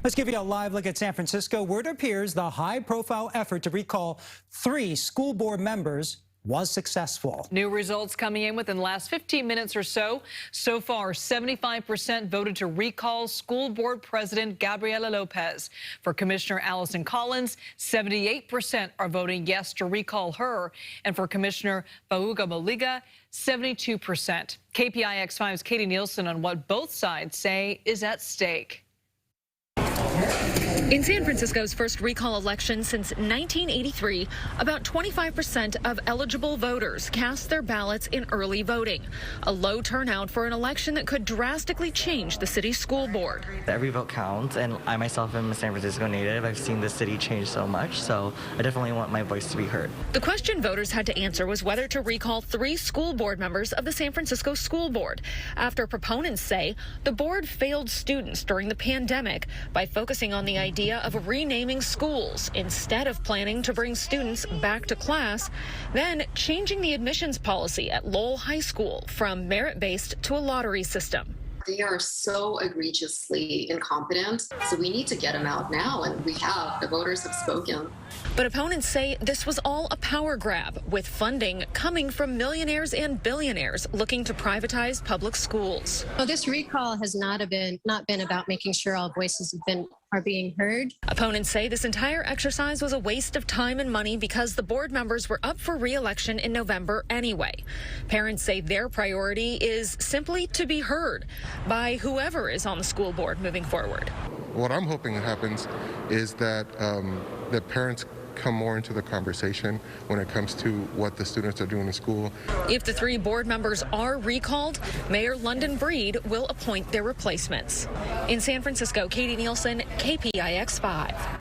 Let's give you a live look at San Francisco, where it appears the high-profile effort to recall 3 school board members was successful. New results coming in within the last 15 minutes or so. So far, 75% voted to recall school board president Gabriela Lopez. For Commissioner Allison Collins, 78% are voting yes to recall her. And for Commissioner Bauga Maliga, 72%. KPIX 5's Katie Nielsen on what both sides say is at stake. In San Francisco's first recall election since 1983, about 25% of eligible voters cast their ballots in early voting, a low turnout for an election that could drastically change the city's school board. Every vote counts, and I myself am a San Francisco native. I've seen the city change so much, so I definitely want my voice to be heard. The question voters had to answer was whether to recall 3 school board members of the San Francisco School Board, after proponents say the board failed students during the pandemic by focusing on the idea of renaming schools instead of planning to bring students back to class, then changing the admissions policy at Lowell High School from merit-based to a lottery system. They are so egregiously incompetent, so we need to get them out now, and we have. The voters have spoken. But opponents say this was all a power grab, with funding coming from millionaires and billionaires looking to privatize public schools. Well, this recall has not been about making sure all voices are being heard. Opponents say this entire exercise was a waste of time and money because the board members were up for re-election in November anyway. Parents say their priority is simply to be heard by whoever is on the school board moving forward. What I'm hoping happens is that the parents come more into the conversation when it comes to what the students are doing in school. If the 3 board members are recalled, Mayor London Breed will appoint their replacements. In San Francisco, Katie Nielsen, KPIX 5.